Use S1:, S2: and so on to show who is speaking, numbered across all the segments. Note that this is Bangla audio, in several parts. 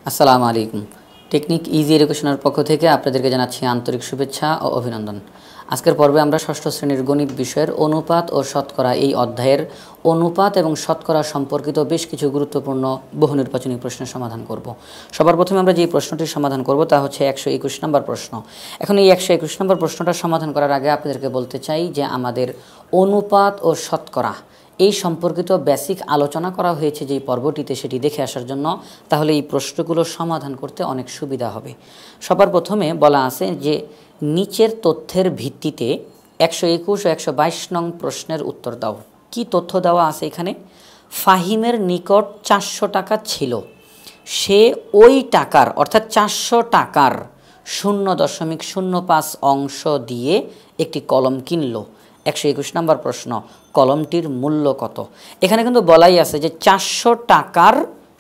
S1: আসসালামু আলাইকুম। টেকনিক ইজি এডুকেশনের পক্ষ থেকে আপনাদেরকে জানাচ্ছি আন্তরিক শুভেচ্ছা ও অভিনন্দন। আজকের পর্বে আমরা ষষ্ঠ শ্রেণীর গণিত বিষয়ের অনুপাত ও শতকরা এই অধ্যায়ের অনুপাত এবং শতকরা সম্পর্কিত বেশ কিছু গুরুত্বপূর্ণ বহু নির্বাচনী প্রশ্নের সমাধান করব। সবার প্রথমে আমরা যে প্রশ্নটির সমাধান করব তা হচ্ছে 121 নম্বর প্রশ্ন। এখন এই 121 নম্বর প্রশ্নটা সমাধান করার আগে আপনাদেরকে বলতে চাই যে আমাদের অনুপাত ও শতকরা এই সম্পর্কিত বেসিক আলোচনা করা হয়েছে যেই পর্বটিতে, সেটি দেখে আসার জন্য, তাহলে এই প্রশ্নগুলো সমাধান করতে অনেক সুবিধা হবে। সবার প্রথমে বলা আছে যে নিচের তথ্যের ভিত্তিতে 121 ও 122 নং প্রশ্নের উত্তর দাও। কি তথ্য দেওয়া আছে এখানে? ফাহিমের নিকট 400 টাকা ছিল, সে ওই টাকার অর্থাৎ 400 টাকার 0.05 অংশ দিয়ে একটি কলম কিনল। 121 নম্বর প্রশ্ন, কলমটির মূল্য কত? এখানে কিন্তু বলাই আছে যে 400 টাকার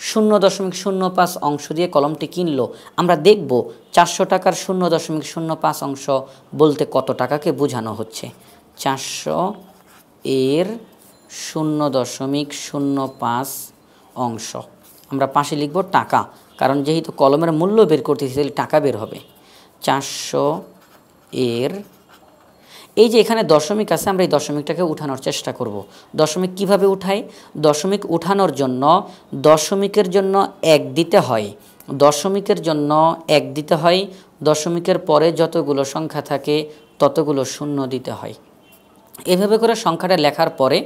S1: 0.05 অংশ দিয়ে কলমটি কিনলো। আমরা দেখব 400 টাকার 0.05 অংশ বলতে কত টাকাকে বোঝানো হচ্ছে। 400 এর 0.05 অংশ আমরা পাশে লিখব টাকা, কারণ যেহেতু কলমের মূল্য বের করতেছি তাহলে টাকা বের হবে। 400 এর, এই যে এখানে দশমিক আছে, আমরা এই দশমিকটাকে উঠানোর চেষ্টা করব। দশমিক কিভাবে উঠাই? দশমিক উঠানোর জন্য দশমিকের জন্য 1 দিতে হয়, দশমিকের জন্য 1 দিতে হয়, দশমিকের পরে যতগুলো সংখ্যা থাকে ততগুলো শূন্য দিতে হয়। এভাবে করে সংখ্যাটা লেখার পরে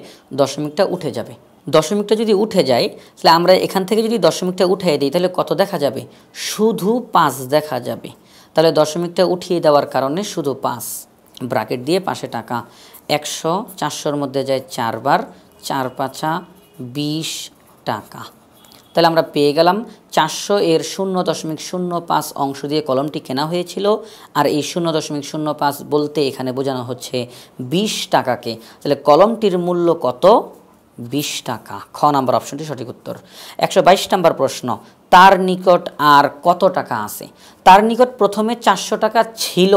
S1: দশমিকটা উঠে যাবে। দশমিকটা যদি উঠে যায় তাহলে আমরা এখান থেকে যদি দশমিকটা উঠিয়ে দিই তাহলে কত দেখা যাবে? শুধু 5 দেখা যাবে। তাহলে দশমিকটা উঠিয়ে দেওয়ার কারণে শুধু 5, ব্র্যাকেট দিয়ে পাশে টাকা। 100 400-র মধ্যে যায় 4 বার, 4 5 20 টাকা। তাহলে আমরা পেয়ে গেলাম 400 এর 0.05 অংশ দিয়ে কলমটি কেনা হয়েছিল, আর এই 0.05 বলতে এখানে বোঝানো হচ্ছে 20 টাকাকে। তাহলে কলমটির মূল্য কত? 20 টাকা। খ নাম্বার অপশনটি সঠিক উত্তর। 122 নম্বর প্রশ্ন, তার নিকট আর কত টাকা আছে? তার নিকট প্রথমে 400 টাকা ছিল,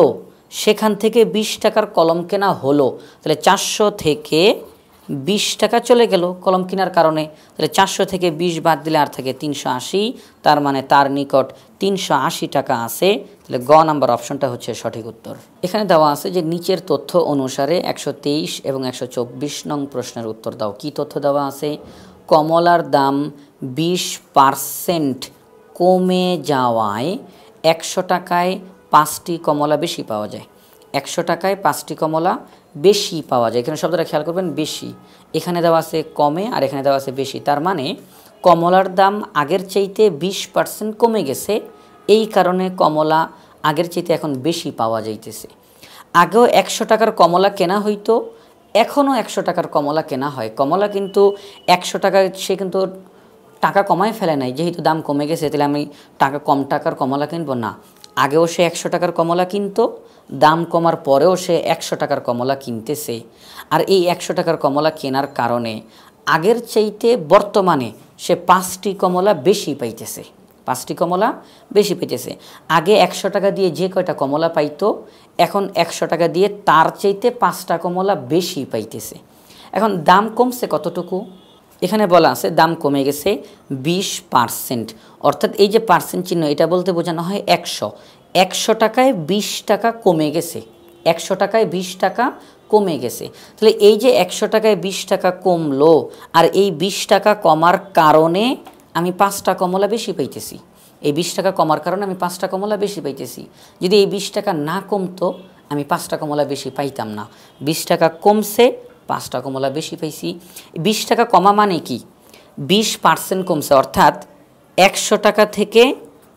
S1: সেখান থেকে 20 টাকার কলম কেনা হলো। তাহলে 400 থেকে 20 টাকা চলে গেল কলম কেনার কারণে। তাহলে 400 থেকে 20 বাদ দিলে আর থাকে 380, তার মানে তার নিকট 380 টাকা আছে। তাহলে গ নাম্বার অপশনটা হচ্ছে সঠিক উত্তর। এখানে দেওয়া আছে যে নিচের তথ্য অনুসারে 123 এবং 124 নং প্রশ্নের উত্তর দাও। কি তথ্য দেওয়া আছে? কমলার দাম 20% কমে যাওয়ায় 100 টাকায় 5টি কমলা বেশি পাওয়া যায়। 100 টাকায় 5টি কমলা বেশি পাওয়া যায়। এখানে শব্দটা খেয়াল করবেন, বেশি। এখানে দেওয়া আছে কমে আর এখানে দেওয়া আছে বেশি, তার মানে কমলার দাম আগের চাইতে 20% কমে গেছে, এই কারণে কমলা আগের চাইতে এখন বেশি পাওয়া যাইতেছে। আগেও 100 টাকার কমলা কেনা হইতো, এখনও 100 টাকার কমলা কেনা হয়। কমলা কিন্তু 100 টাকায় সে কিন্তু টাকা কমায় ফেলে নাই, যেহেতু দাম কমে গেছে তাহলে আমি কম টাকার কমলা কিনবো না। আগেও সে 100 টাকার কমলা কিনতো, দাম কমার পরেও সে 100 টাকার কমলা কিনতেছে। আর এই 100 টাকার কমলা কেনার কারণে আগের চাইতে বর্তমানে সে 5টি কমলা বেশি পাইতেছে, 5টি কমলা বেশি পাইতেছে। আগে 100 টাকা দিয়ে যে কয়টা কমলা পাইতো, এখন 100 টাকা দিয়ে তার চাইতে 5টা কমলা বেশি পাইতেছে। এখন দাম কমছে কতটুকু? এখানে বলা আছে দাম কমে গেছে 20%, অর্থাৎ এই যে পার্সেন্ট চিহ্ন এটা বলতে বোঝানো হয় 100 টাকায় 20 টাকা কমে গেছে, 100 টাকায় 20 টাকা কমে গেছে। তাহলে এই যে 100 টাকায় 20 টাকা কমলো, আর এই 20 টাকা কমার কারণে আমি 5টা কমলা বেশি পাইতেছি। এই 20 টাকা কমার কারণে আমি 5টা কমলা বেশি পাইতেছি। যদি এই 20 টাকা না কমতো আমি 5টা কমলা বেশি পাইতাম না। 20 টাকা কমছে, 5টা কমলা বেশি পাইছি। 20 টাকা কমা মানে কি? 20% কমছে, অর্থাৎ 100 টাকা থেকে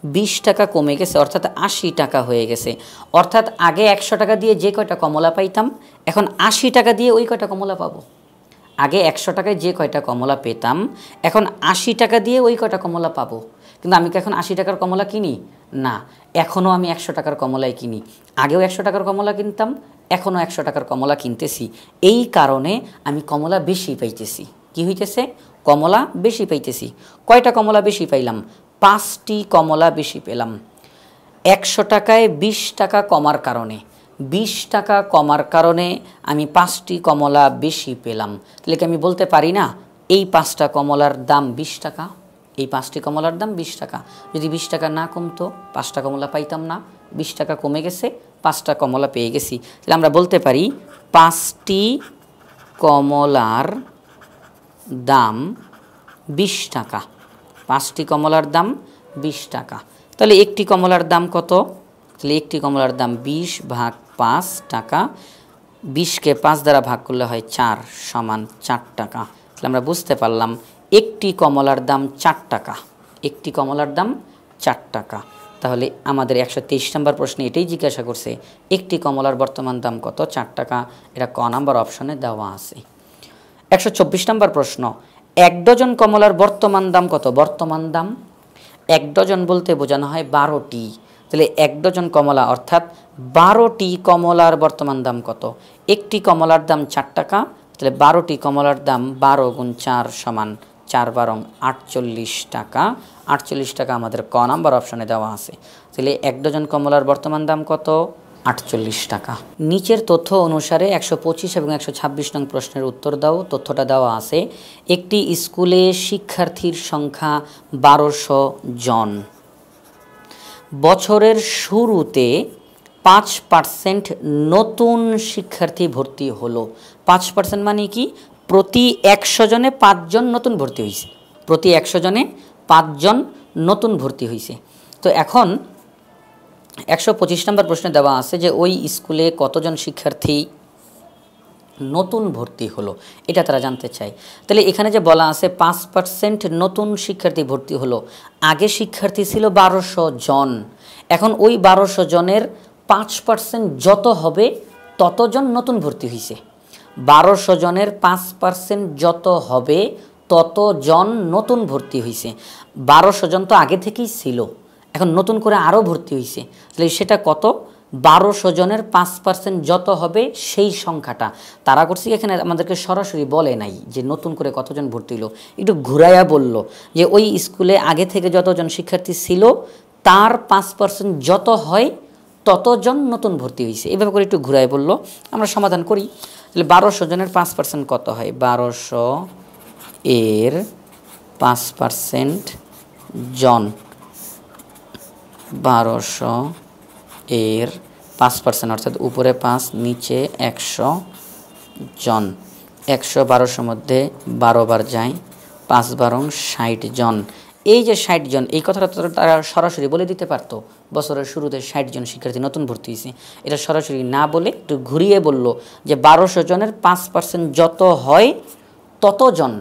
S1: 20 টাকা কমে গেছে, অর্থাৎ 80 টাকা হয়ে গেছে। অর্থাৎ আগে 100 টাকা দিয়ে যে কয়টা কমলা পাইতাম, এখন 80 টাকা দিয়ে ওই কয়টা কমলা পাবো। আগে 100 টাকায় যে কয়টা কমলা পেতাম, এখন 80 টাকা দিয়ে ওই কয়টা কমলা পাবো। কিন্তু আমি কি এখন 80 টাকার কমলা কিনি? না, এখনও আমি 100 টাকার কমলাই কিনি। আগেও 100 টাকার কমলা কিনতাম, এখনও 100 টাকার কমলা কিনতেছি। এই কারণে আমি কমলা বেশি পাইতেছি। কি হইতেছে? কমলা বেশি পাইতেছি। কয়টা কমলা বেশি পাইলাম? 5টি কমলা বেশি পেলাম। 100 টাকায় 20 টাকা কমার কারণে, 20 টাকা কমার কারণে আমি 5টি কমলা বেশি পেলাম। তাহলে কি আমি বলতে পারি না এই 5টা কমলার দাম 20 টাকা? এই 5টি কমলার দাম 20 টাকা। যদি 20 টাকা না কমতো 5টা কমলা পাইতাম না, 20 টাকা কমে গেছে, 5টা কমলা পেয়ে গেছি। তাহলে আমরা বলতে পারি 5টি কমলার দাম 20 টাকা। 5টি কমলার দাম 20 টাকা। তাহলে একটি কমলার দাম কত? তাহলে একটি কমলার দাম 20 ভাগ 5 টাকা। 20কে 5 দ্বারা ভাগ করলে হয় 4 সমান 4 টাকা। তাহলে আমরা বুঝতে পারলাম একটি কমলার দাম 4 টাকা। একটি কমলার দাম 4 টাকা। তাহলে আমাদের 123 নম্বর প্রশ্নে এটাই জিজ্ঞাসা করছে, একটি কমলার বর্তমান দাম কত? 4 টাকা। এটা ক নাম্বার অপশনে দেওয়া আছে। 124 নম্বর প্রশ্ন, 1 ডজন কমলার বর্তমান দাম কত? বর্তমান দাম 1 ডজন বলতে বোঝানো হয় 12টি। তাহলে 1 ডজন কমলা অর্থাৎ 12টি কমলার বর্তমান দাম কত? একটি কমলার দাম 4 টাকা। তাহলে 12টি কমলার দাম 12 গুণ 4 সমান 4 12 48 টাকা। 48 টাকা আমাদের ক নাম্বার অপশনে দেওয়া আছে। তাহলে 1 ডজন কমলার বর্তমান দাম কত? 48 টাকা। নিচের তথ্য অনুসারে 125 এবং 126 নং প্রশ্নের উত্তর দাও। তথ্যটা দেওয়া আছে, একটি স্কুলে শিক্ষার্থীর সংখ্যা 1200 জন। বছরের শুরুতে 5% নতুন শিক্ষার্থী ভর্তি হলো। 5% মানে কি? প্রতি 100 জনে 5 জন নতুন ভর্তি হয়েছে। প্রতি 100 জনে 5 জন নতুন ভর্তি হয়েছে। তো এখন 125 নম্বর প্রশ্নে দেওয়া আছে যে ওই স্কুলে কতজন শিক্ষার্থী নতুন ভর্তি হলো, এটা তারা জানতে চায়। তাহলে এখানে যে বলা আছে 5% নতুন শিক্ষার্থী ভর্তি হলো, আগে শিক্ষার্থী ছিল 1200 জন। এখন ওই 1200 জনের 5% যত হবে ততজন নতুন ভর্তি হয়েছে। 1200 জনের 5% যত হবে ততজন নতুন ভর্তি হয়েছে। 1200 জন তো আগে থেকেই ছিল, এখন নতুন করে আরও ভর্তি হয়েছে। তাহলে সেটা কত? 1200 জনের 5% যত হবে সেই সংখ্যাটা। তারা করছে এখানে আমাদেরকে সরাসরি বলে নাই যে নতুন করে কতজন ভর্তি হলো, একটু ঘুরাইয়া বলল যে ওই স্কুলে আগে থেকে যতজন শিক্ষার্থী ছিল তার 5% যত হয় ততজন নতুন ভর্তি হয়েছে। এভাবে করে একটু ঘুরাই বলল, আমরা সমাধান করি। তাহলে 1200 জনের 5% কত হয়? 1200 এর 5% জন, 1200 এর 5% অর্থাৎ উপরে 5 নিচে 100 জন। 100 1200 মধ্যে 12 বার যায়, 5 12 60 জন। এই যে 60 জন, এই কথাটা তো তারা সরাসরি বলে দিতে পারতো বছরের শুরুতে 60 জন শিক্ষার্থী নতুন ভর্তি হয়েছে। এটা সরাসরি না বলে একটু ঘুরিয়ে বলল যে 1200 জনের 5% যত হয় ততজন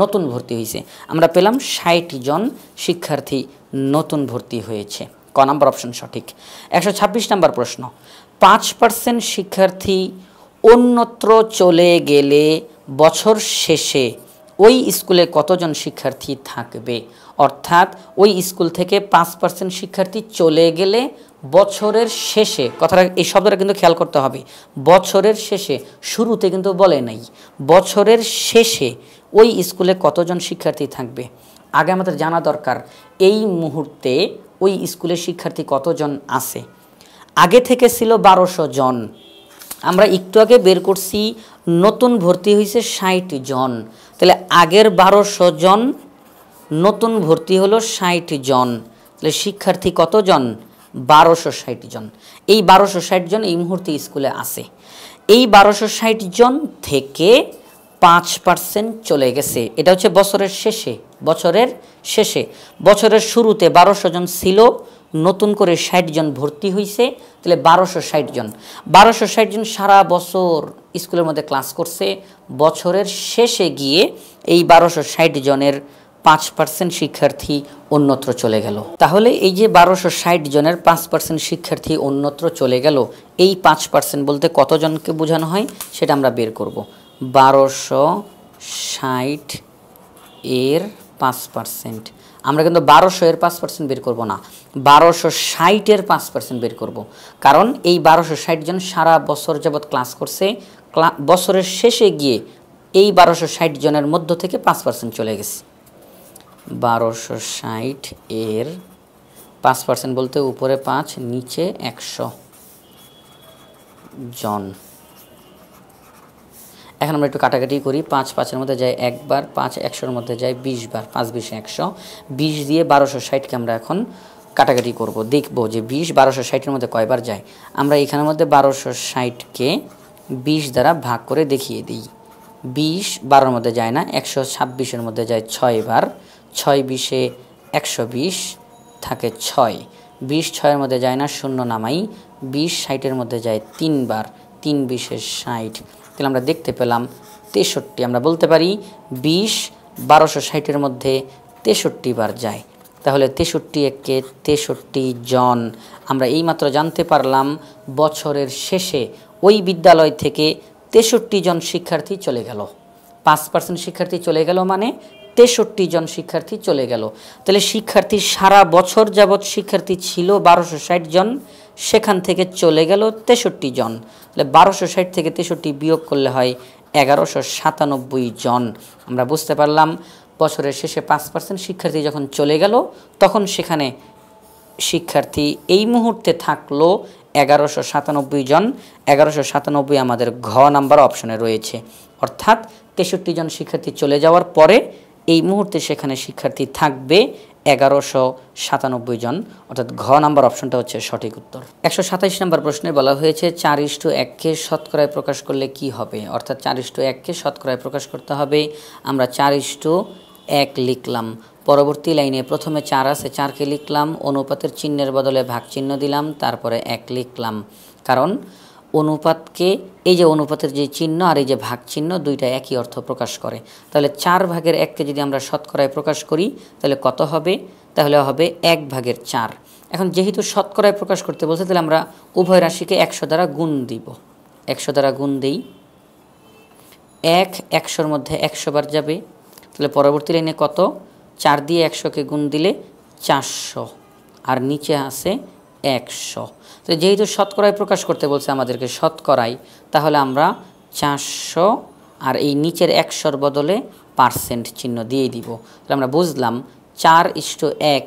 S1: নতুন ভর্তি হয়েছে। আমরা পেলাম 60 জন শিক্ষার্থী নতুন ভর্তি হয়েছে। ক নাম্বার অপশন সঠিক। 126 নম্বর প্রশ্ন, 5% শিক্ষার্থী অন্যত্র চলে গেলে বছর শেষে ওই স্কুলে কতজন শিক্ষার্থী থাকবে? অর্থাৎ ওই স্কুল থেকে 5% শিক্ষার্থী চলে গেলে বছরের শেষে, কথাটা এই শব্দটা কিন্তু খেয়াল করতে হবে, বছরের শেষে, শুরুতে কিন্তু বলে নাই, বছরের শেষে ওই স্কুলে কতজন শিক্ষার্থী থাকবে। আগে আমাদের জানা দরকার এই মুহূর্তে ওই স্কুলের শিক্ষার্থী কতজন আছে। আগে থেকে ছিল 1200 জন, আমরা একটু আগে বের করছি নতুন ভর্তি হয়েছে 60 জন। তাহলে আগের 1200 জন, নতুন ভর্তি হলো 60 জন। তাহলে শিক্ষার্থী কতজন? 1260 জন। এই 1260 জন এই মুহূর্তে স্কুলে আছে। এই 1260 জন থেকে 5% চলে গেছে। এটা হচ্ছে বছরের শেষে, বছরের শেষে। বছরের শুরুতে 1200 জন ছিল, নতুন করে 60 জন ভর্তি হয়েছে। তাহলে 1260 জন, 1260 জন সারা বছর স্কুলের মধ্যে ক্লাস করছে। বছরের শেষে গিয়ে এই 1260 জনের 5% শিক্ষার্থী অন্যত্র চলে গেল। তাহলে এই যে 1260 জনের 5% শিক্ষার্থী অন্যত্র চলে গেল, এই 5% বলতে কতজনকে বোঝানো হয় সেটা আমরা বের করব। 1260 এর 5%, আমরা কিন্তু 1200 এর 5% বের করব না, 1260 এর 5% বের করব। কারণ এই 1260 জন সারা বছর যাবৎ ক্লাস করছে, বছরের শেষে গিয়ে এই 1260 জনের মধ্য থেকে 5% চলে গেছে। 1260 এর 5% বলতে উপরে 5 নিচে 100 জন। এখন আমরা একটু কাটাকাটি করি। 5 5-এর মধ্যে যায় একবার, 5 100-এর মধ্যে যায় 20 বার, 5 20 100, 20 দিয়ে 1260কে আমরা এখন কাটাকাটি করব, দেখব যে 20 1260-এর মধ্যে কয়বার যায়। আমরা এখানের মধ্যে 1260কে 20 দ্বারা ভাগ করে দেখিয়ে দিই। 20 12-এর মধ্যে যায় না, 126-এর মধ্যে যায় 6 বার, 6 20-এ 120 থাকে 6, 20 6-এর মধ্যে যায় না, শূন্য নামাই, 20 60-এর মধ্যে যায় 3 বার, 3 20-এ 60, তাহলে আমরা দেখতে পেলাম 63। আমরা বলতে পারি 20 1260-এর মধ্যে 63 বার যায়, তাহলে 63 একে 63 জন। আমরা এইমাত্র জানতে পারলাম বছরের শেষে ওই বিদ্যালয় থেকে 63 জন শিক্ষার্থী চলে গেল। 5% শিক্ষার্থী চলে গেল মানে 63 জন শিক্ষার্থী চলে গেল। তাহলে শিক্ষার্থী সারা বছর যাবৎ শিক্ষার্থী ছিল 1260 জন, সেখান থেকে চলে গেল 63 জন। তাহলে 1260 থেকে 63 বিয়োগ করলে হয় 1197 জন। আমরা বুঝতে পারলাম বছরের শেষে 5% শিক্ষার্থী যখন চলে গেল তখন সেখানে শিক্ষার্থী এই মুহূর্তে থাকলো 1197 জন। 1197 আমাদের ঘ নাম্বার অপশনে রয়েছে, অর্থাৎ 63 জন শিক্ষার্থী চলে যাওয়ার পরে এই মুহূর্তে সেখানে শিক্ষার্থী থাকবে 1197 জন, অর্থাৎ ঘ নাম্বার অপশনটা হচ্ছে সঠিক উত্তর। 127 নম্বর প্রশ্নে বলা হয়েছে 4:1-কে শতকরায় প্রকাশ করলে কি হবে, অর্থাৎ 4:1-কে শতকরায় প্রকাশ করতে হবে। আমরা 4:1 লিখলাম, পরবর্তী লাইনে প্রথমে 4 আছে, 4কে লিখলাম, অনুপাতের চিহ্নের বদলে ভাগ চিহ্ন দিলাম, তারপরে 1 লিখলাম। কারণ অনুপাতকে, এই যে অনুপাতের যে চিহ্ন আর এই যে ভাগ চিহ্ন দুইটা একই অর্থ প্রকাশ করে। তাহলে 4/1-কে যদি আমরা শতকরায় প্রকাশ করি তাহলে কত হবে, তাহলে হবে 1/4। এখন যেহেতু শতকরায় প্রকাশ করতে বলছে তাহলে আমরা উভয় রাশিকে 100 দ্বারা গুণ দিব। 100 দ্বারা গুণ দেই, 1 100-এর মধ্যে 100 বার যাবে, তাহলে পরবর্তী লাইনে কত, 4 দিয়ে 100-কে গুণ দিলে 400, আর নিচে আছে 100। তো যেহেতু শতকরায় প্রকাশ করতে বলছে আমাদেরকে শতকরায়, তাহলে আমরা 400 আর এই নিচের 100-র বদলে পার্সেন্ট চিহ্ন দিয়ে দিব। তাহলে আমরা বুঝলাম 4:1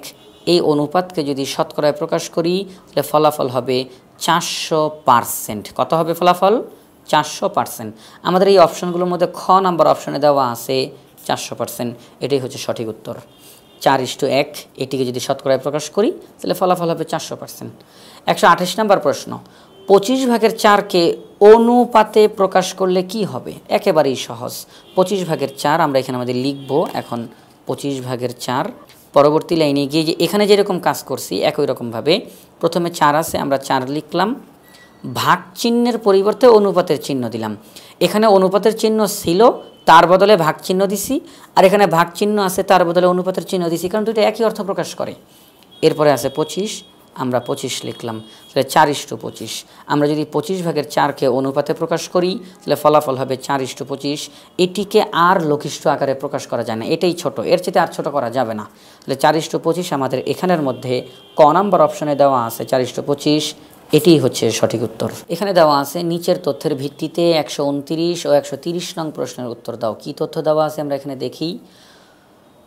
S1: এই অনুপাতকে যদি শতকরায় প্রকাশ করি তাহলে ফলাফল হবে 400%। কত হবে ফলাফল? 400%। আমাদের এই অপশনগুলোর মধ্যে খ নাম্বার অপশনে দেওয়া আছে 400%, এটাই হচ্ছে সঠিক উত্তর। 4:1 এটিকে যদি শতকরায় প্রকাশ করি তাহলে ফলাফল হবে 400%। 128 নম্বর প্রশ্ন, 25/4-কে অনুপাতে প্রকাশ করলে কি হবে? একেবারেই সহজ। 25/4 আমরা এখানে আমাদের লিখব এখন 25/4। পরবর্তী লাইনে গিয়ে যে এখানে যেরকম কাজ করছি একই রকমভাবে প্রথমে 4 আছে, আমরা 4 লিখলাম, ভাগ চিহ্নের পরিবর্তে অনুপাতের চিহ্ন দিলাম। এখানে অনুপাতের চিহ্ন ছিল, তার বদলে ভাগ চিহ্ন দিছি, আর এখানে ভাগ চিহ্ন আছে, তার বদলে অনুপাতের চিহ্ন দিছি, কারণ দুটো একই অর্থ প্রকাশ করে। এরপরে আছে 25, আমরা 25 লিখলাম, তাহলে 4:25। আমরা যদি 25/4-কে অনুপাতে প্রকাশ করি তাহলে ফলাফল হবে 4:25। এটিকে আর লঘিষ্ঠ আকারে প্রকাশ করা যায় না, এটাই ছোট, এর চেয়ে আর ছোট করা যাবে না। তাহলে 4:25 আমাদের এখানের মধ্যে ক নাম্বার অপশনে দেওয়া আছে 4:25, এটিই হচ্ছে সঠিক উত্তর। এখানে দেওয়া আছে নিচের তথ্যের ভিত্তিতে 129 ও 130 নং প্রশ্নের উত্তর দাও। কি তথ্য দেওয়া আছে আমরা এখানে দেখি।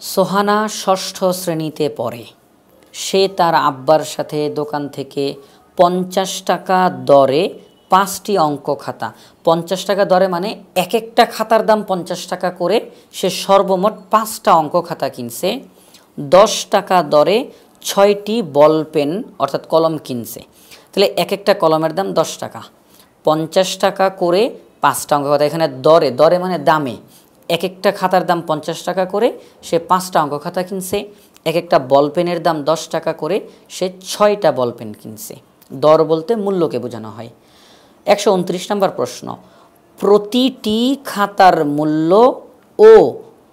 S1: সোহানা 6ষ্ঠ শ্রেণীতে পড়ে। সে তার আব্বার সাথে দোকান থেকে 50 টাকা দরে 5টি অঙ্ক খাতা, 50 টাকা দরে মানে এক একটা খাতার দাম 50 টাকা করে, সে সর্বমোট 5টা অঙ্ক খাতা কিনছে। 10 টাকা দরে 6টি বল পেন অর্থাৎ কলম কিনছে। তাহলে এক একটা কলমের দাম 10 টাকা, 50 টাকা করে 5টা অঙ্ক খাতা, এখানে দরে, দরে মানে দামে, এক একটা খাতার দাম 50 টাকা করে, সে 5টা অঙ্ক খাতা কিনছে। এক একটা বল পেনের দাম 10 টাকা করে, সে 6টা বল পেন কিনছে। দর বলতে মূল্যকে বোঝানো হয়। 129 নম্বর প্রশ্ন, প্রতিটি খাতার মূল্য ও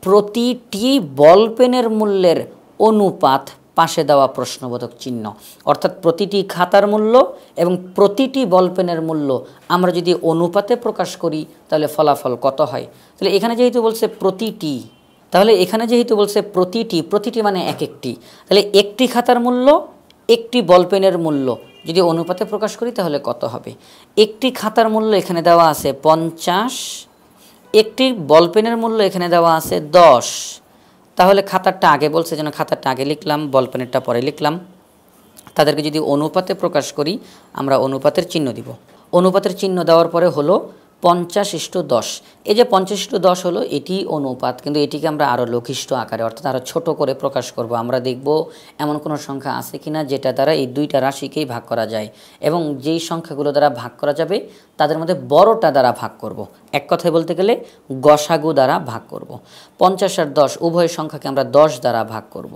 S1: প্রতিটি বল পেনের মূল্যের অনুপাত পাশে দেওয়া প্রশ্নবোধক চিহ্ন। অর্থাৎ প্রতিটি খাতার মূল্য এবং প্রতিটি বল পেনের মূল্য আমরা যদি অনুপাতে প্রকাশ করি তাহলে ফলাফল কত হয়? তাহলে এখানে যেহেতু বলছে প্রতিটি, তাহলে এখানে যেহেতু বলছে প্রতিটি, প্রতিটি মানে এক একটি, তাহলে একটি খাতার মূল্য একটি বল পেনের মূল্য যদি অনুপাতে প্রকাশ করি তাহলে কত হবে? একটি খাতার মূল্য এখানে দেওয়া আছে 50, একটি বল পেনের মূল্য এখানে দেওয়া আছে 10। তাহলে খাতারটা আগে বলছে যেন খাতারটা আগে লিখলাম, বল পেনেরটা পরে লিখলাম। তাদেরকে যদি অনুপাতে প্রকাশ করি আমরা অনুপাতের চিহ্ন দিব। অনুপাতের চিহ্ন দেওয়ার পরে হলো 50:10। এই যে 50:10 হলো এটি অনুপাত, কিন্তু এটিকে আমরা আরও লঘিষ্ঠ আকারে অর্থাৎ আরও ছোট করে প্রকাশ করব। আমরা দেখব এমন কোনো সংখ্যা আছে কিনা যেটা দ্বারা এই দুইটা রাশিকেই ভাগ করা যায়, এবং যেই সংখ্যাগুলো দ্বারা ভাগ করা যাবে তাদের মধ্যে বড়টা দ্বারা ভাগ করব। এক কথায় বলতে গেলে গসাগু দ্বারা ভাগ করব। 50 আর 10 উভয় সংখ্যাকে আমরা 10 দ্বারা ভাগ করব।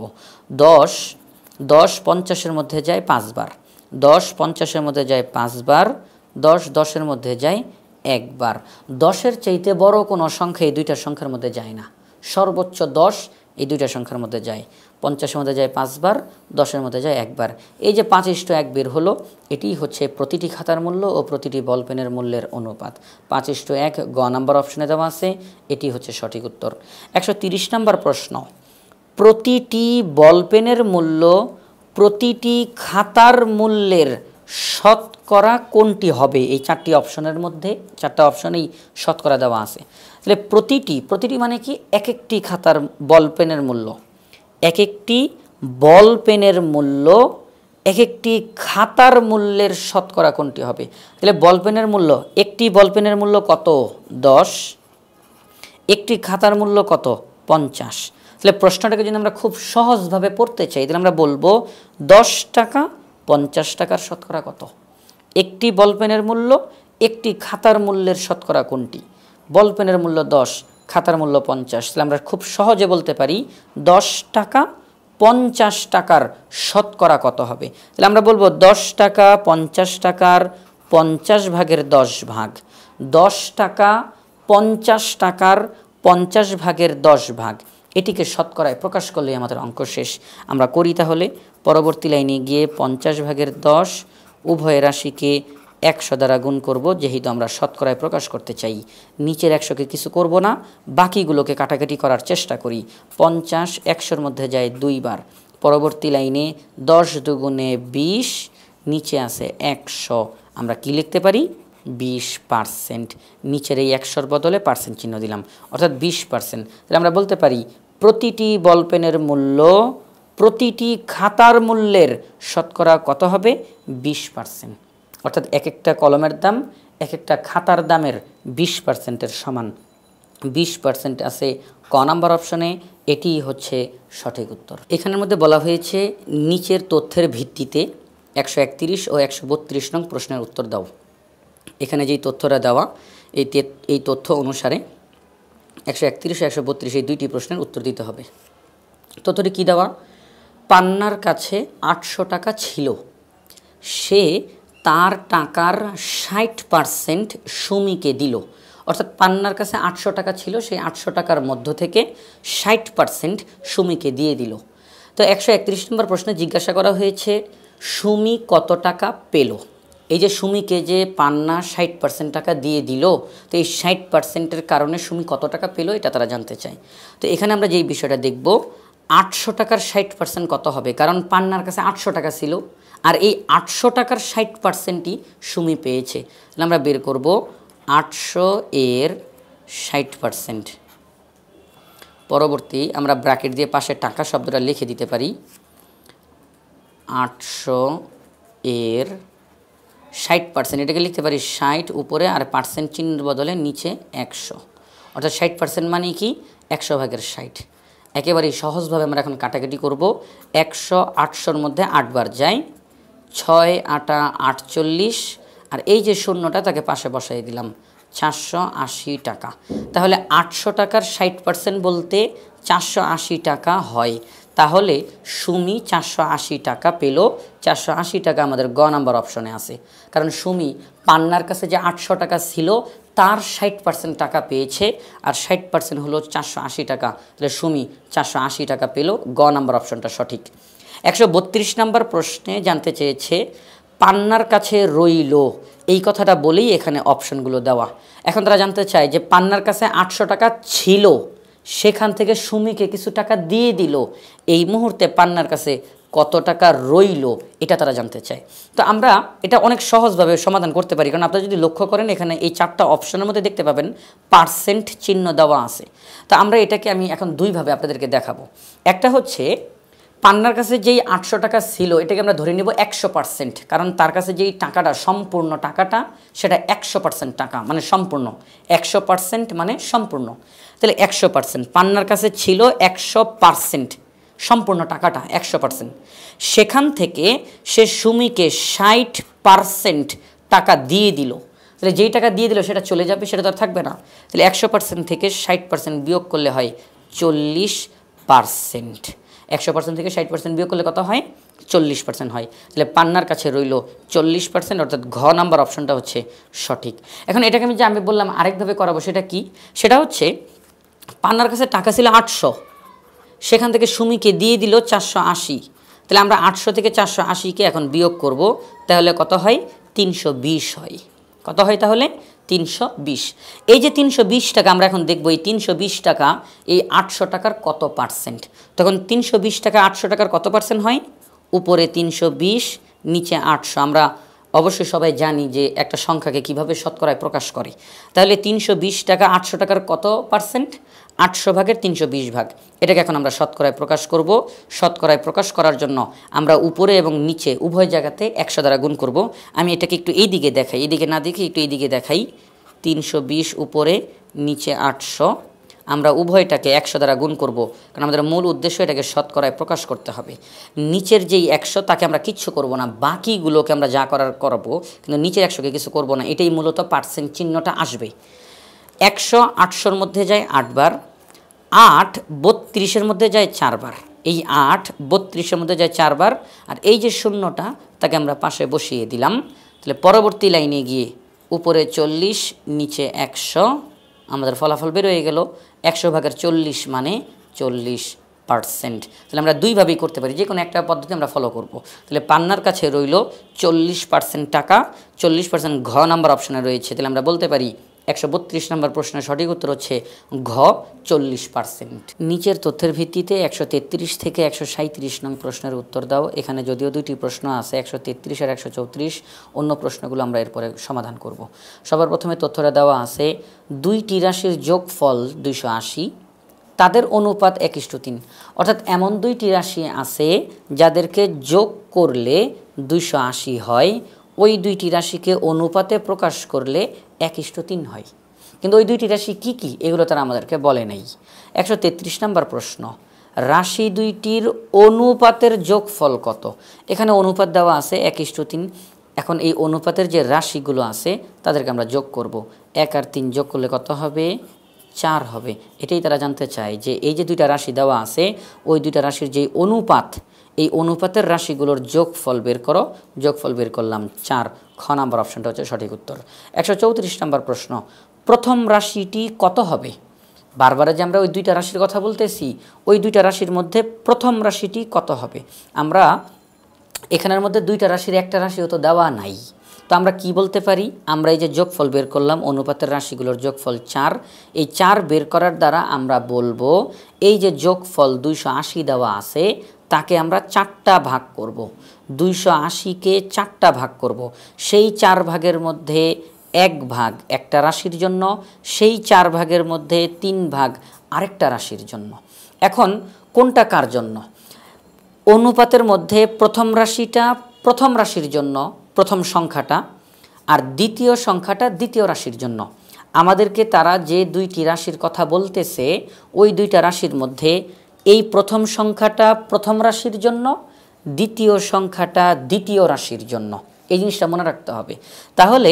S1: 10 50-এর মধ্যে যায় 5 বার, 10 50-এর মধ্যে যায় 5 বার, 10 10-এর মধ্যে যায় একবার। 10-এর চাইতে বড় কোনো সংখ্যা এই দুইটা সংখ্যার মধ্যে যায় না, সর্বোচ্চ 10 এই দুইটা সংখ্যার মধ্যে যায়। 50-এর মধ্যে যায় 5 বার, 10-এর মধ্যে যায় একবার। এই যে 5:1 বের হলো, এটি হচ্ছে প্রতিটি খাতার মূল্য ও প্রতিটি বলপেনের মূল্যের অনুপাত। 5:1 গ নাম্বার অপশনে দেওয়া আছে, এটি হচ্ছে সঠিক উত্তর। 130 নম্বর প্রশ্ন, প্রতিটি বলপেনের মূল্য প্রতিটি খাতার মূল্যের শতকরা কোনটি হবে? এই চারটি অপশনের মধ্যে চারটা অপশনেই শতকরা দেওয়া আছে। তাহলে প্রতিটি মানে কি? এক একটি খাতার বলপেনের মূল্য, এক একটি বলপেনের মূল্য এক একটি খাতার মূল্যের শতকরা কোনটি হবে? তাহলে বলপেনের মূল্য, একটি বলপেনের মূল্য কত? 10। একটি খাতার মূল্য কত? 50। তাহলে প্রশ্নটাকে যদি আমরা খুব সহজভাবে পড়তে চাই তাহলে আমরা বলবো 10 টাকা 50 টাকার শতকরা কত? একটি বলপেনের মূল্য একটি খাতার মূল্যের শতকরা কোনটি? বলপেনের মূল্য 10, খাতার মূল্য 50। তাহলে আমরা খুব সহজে বলতে পারি 10 টাকা 50 টাকার শতকরা কত হবে? তাহলে আমরা বলবো 10 টাকা 50 টাকার 50 ভাগের 10 ভাগ, 10 টাকা 50 টাকার 50 ভাগের 10 ভাগ, এটিকে শতকরায় প্রকাশ করলেই আমাদের অঙ্ক শেষ। আমরা করি তাহলে। পরবর্তী লাইনে গিয়ে 50 ভাগের 10 উভয় রাশিকে 100 দ্বারা গুণ করব, যেহেতু আমরা শতকরায় প্রকাশ করতে চাই। নিচের 100কে কিছু করব না, বাকিগুলোকে কাটাকাটি করার চেষ্টা করি। 50 100-র মধ্যে যায় 2 বার। পরবর্তী লাইনে 10 দুগুণে 20, নিচে আছে 100। আমরা কি লিখতে পারি? 20%। নিচের এই 100-র বদলে পার্সেন্ট চিহ্ন দিলাম, অর্থাৎ 20%। তাহলে আমরা বলতে পারি প্রতিটি বলপেনের মূল্য প্রতিটি খাতার মূল্যের শতকরা কত হবে? 20%। অর্থাৎ এক একটা কলমের দাম এক একটা খাতার দামের 20%-এর সমান। 20% আছে ক নাম্বার অপশনে, এটি হচ্ছে সঠিক উত্তর। এখানের মধ্যে বলা হয়েছে নিচের তথ্যের ভিত্তিতে 131 ও 132 নং প্রশ্নের উত্তর দাও। এখানে যেই তথ্যটা দেওয়া এই তথ্য অনুসারে 131 ও 132 এই দুইটি প্রশ্নের উত্তর দিতে হবে। তথ্যটি কী দেওয়া? পান্নার কাছে 800 টাকা ছিল, সে তার টাকার 60% সুমিকে দিল। অর্থাৎ পান্নার কাছে 800 টাকা ছিল, সেই 800 টাকার মধ্য থেকে 60% সুমিকে দিয়ে দিল। তো 131 নম্বর প্রশ্নে জিজ্ঞাসা করা হয়েছে সুমি কত টাকা পেল। এই যে সুমিকে যে পান্না 60% টাকা দিয়ে দিল, তো এই 60%-এর কারণে সুমি কত টাকা পেল এটা তারা জানতে চায়। তো এখানে আমরা যেই বিষয়টা দেখব, 800 টাকার 60% কত হবে? কারণ পান্নার কাছে 800 টাকা ছিল, আর এই 800 টাকার 60%ই সুমি পেয়েছে। তাহলে আমরা বের করব 800 এর 60%। পরবর্তী আমরা ব্র্যাকেট দিয়ে পাশে টাকা শব্দটা লিখে দিতে পারি। 800 এর 60%, এটাকে লিখতে পারি 60 উপরে আর পার্সেন্ট চিহ্নের বদলে নিচে 100। অর্থাৎ 60% মানে কি? 100 ভাগের 60। একেবারেই সহজভাবে আমরা এখন কাটাকাটি করব। 100 800-র মধ্যে 8 বার যায়, 6 8 48, আর এই যে শূন্যটা তাকে পাশে বসাই দিলাম, 480 টাকা। তাহলে 800 টাকার 60% বলতে 480 টাকা হয়। তাহলে সুমি 480 টাকা পেল। 480 টাকা আমাদের গ নাম্বার অপশনে আছে, কারণ সুমি পান্নার কাছে যে 800 টাকা ছিল তার 60% টাকা পেয়েছে, আর 60% হলো 480 টাকা। তাহলে সুমি 480 টাকা পেল। গ নাম্বার অপশনটা সঠিক। 132 নম্বর প্রশ্নে জানতে চেয়েছে পান্নার কাছে রইল, এই কথাটা বলেই এখানে অপশনগুলো দেওয়া। এখন তারা জানতে চায় যে পান্নার কাছে 800 টাকা ছিল, সেখান থেকে সুমিকে কিছু টাকা দিয়ে দিল, এই মুহূর্তে পান্নার কাছে কত টাকা রইল এটা তারা জানতে চায়। তো আমরা এটা অনেক সহজভাবে সমাধান করতে পারি, কারণ আপনারা যদি লক্ষ্য করেন এখানে এই 4টা অপশনের মধ্যে দেখতে পাবেন পার্সেন্ট চিহ্ন দেওয়া আছে। তো আমরা এটাকে আমি এখন দুইভাবে আপনাদেরকে দেখাবো। একটা হচ্ছে পান্নার কাছে যেই 800 টাকা ছিল এটাকে আমরা ধরে নেব 100%, কারণ তার কাছে যেই টাকাটা সম্পূর্ণ টাকাটা সেটা 100% টাকা মানে সম্পূর্ণ, 100% মানে সম্পূর্ণ। তাহলে 100% পান্নার কাছে ছিল 100% সম্পূর্ণ টাকাটা 100%, সেখান থেকে সে সুমিকে 60% টাকা দিয়ে দিল। তাহলে যেই টাকা দিয়ে দিল সেটা চলে যাবে, সেটা তো আর থাকবে না। তাহলে 100% থেকে 60% বিয়োগ করলে হয় 40%। 100% থেকে 60% বিয়োগ করলে কত হয়? 40% হয়। তাহলে পান্নার কাছে রইল 40%, অর্থাৎ ঘ নাম্বার অপশনটা হচ্ছে সঠিক। এখন এটাকে আমি বললাম আরেকভাবে করাবো, সেটা কি? সেটা হচ্ছে পান্নার কাছে টাকা ছিল 800, সেখান থেকে সুমিকে দিয়ে দিল 480। তাহলে আমরা 800 থেকে 480কে এখন বিয়োগ করব, তাহলে কত হয়? 320 হয়। কত হয় তাহলে? 320। এই যে 320 টাকা আমরা এখন দেখব, এই 320 টাকা এই 800 টাকার কত পার্সেন্ট। তখন 320 টাকা 800 টাকার কত পার্সেন্ট হয়? উপরে 320, নিচে 800। আমরা অবশ্যই সবাই জানি যে একটা সংখ্যাকে কিভাবে শতকরায় প্রকাশ করে। তাহলে 320 টাকা 800 টাকার কত পার্সেন্ট? 800 ভাগের 320 ভাগ। এটাকে এখন আমরা শতকরায় প্রকাশ করব। শতকরায় প্রকাশ করার জন্য আমরা উপরে এবং নিচে উভয় জায়গাতে 100 দ্বারা গুণ করব। আমি এটাকে একটু এই দিকে দেখাই, এদিকে না দেখি একটু এইদিকে দেখাই। 320 উপরে, নিচে 800, আমরা উভয়টাকে 100 দ্বারা গুণ করব, কারণ আমাদের মূল উদ্দেশ্য এটাকে শতকরায় প্রকাশ করতে হবে। নিচের যেই 100 তাকে আমরা কিচ্ছু করব না, বাকিগুলোকে আমরা যা করার করবো, কিন্তু নিচের 100কে কিছু করব না। এটাই মূলত পার্সেন্ট চিহ্নটা আসবে। 100 800-র মধ্যে যায় 8 বার, 8 32-এর মধ্যে যায় 4 বার। এই 8 32-এর মধ্যে যায় 4 বার, আর এই যে শূন্যটা তাকে আমরা পাশে বসিয়ে দিলাম। তাহলে পরবর্তী লাইনে গিয়ে উপরে 40, নিচে 100, আমাদের ফলাফল বের হয়ে গেল 100 ভাগের 40 মানে 40%। তাহলে আমরা দুইভাবেই করতে পারি, যে কোনো একটা পদ্ধতি আমরা ফলো করব। তাহলে পান্নার কাছে রইল 40% টাকা, 40% ঘ নাম্বার অপশনে রয়েছে। তাহলে আমরা বলতে পারি 132 নম্বর প্রশ্নের সঠিক উত্তর হচ্ছে ঘ 40%। নিচের তথ্যের ভিত্তিতে 133 থেকে 137 নং প্রশ্নের উত্তর দাও। এখানে যদিও দুইটি প্রশ্ন আছে, 133 আর 134, অন্য প্রশ্নগুলো আমরা এরপরে সমাধান করব। সবার প্রথমে তথ্যটা দেওয়া আছে, দুইটি রাশির যোগফল 280, তাদের অনুপাত 1:3। অর্থাৎ এমন দুইটি রাশি আছে যাদেরকে যোগ করলে 280 হয়, ওই দুইটি রাশিকে অনুপাতে প্রকাশ করলে 1:3 হয়। কিন্তু ওই দুইটি রাশি কি কি এগুলো তারা আমাদেরকে বলে নাই। 133 নম্বর প্রশ্ন, রাশি দুইটির অনুপাতের যোগফল কত? এখানে অনুপাত দেওয়া আছে 1:3। এখন এই অনুপাতের যে রাশিগুলো আছে তাদেরকে আমরা যোগ করব। 1 আর 3 যোগ করলে কত হবে? 4 হবে। এটাই তারা জানতে চায় যে এই যে দুইটা রাশি দেওয়া আছে, ওই দুইটা রাশির যে অনুপাত, এই অনুপাতের রাশিগুলোর যোগফল বের করো। যোগফল বের করলাম 4, খ নাম্বার অপশনটা হচ্ছে সঠিক উত্তর। 134 নম্বর প্রশ্ন, প্রথম রাশিটি কত হবে? বারবারে যে আমরা ওই দুইটা রাশির কথা বলতেছি, ওই দুইটা রাশির মধ্যে প্রথম রাশিটি কত হবে? আমরা এখানের মধ্যে দুইটা রাশির একটা রাশিও তো দেওয়া নাই, তো আমরা কি বলতে পারি? আমরা এই যে যোগফল বের করলাম, অনুপাতের রাশিগুলোর যোগফল 4, এই 4 বের করার দ্বারা আমরা বলবো এই যে যোগফল 280 দেওয়া আছে তাকে আমরা 4টা ভাগ করব। 280কে 4টা ভাগ করব। সেই 4 ভাগের মধ্যে 1 ভাগ একটা রাশির জন্য, সেই 4 ভাগের মধ্যে 3 ভাগ আরেকটা রাশির জন্য। এখন কোনটা কার জন্য? অনুপাতের মধ্যে প্রথম রাশিটা প্রথম রাশির জন্য, প্রথম সংখ্যাটা, আর দ্বিতীয় সংখ্যাটা দ্বিতীয় রাশির জন্য। আমাদেরকে তারা যে দুইটি রাশির কথা বলতেছে, ওই দুইটা রাশির মধ্যে এই প্রথম সংখ্যাটা প্রথম রাশির জন্য, দ্বিতীয় সংখ্যাটা দ্বিতীয় রাশির জন্য। এই জিনিসটা মনে রাখতে হবে। তাহলে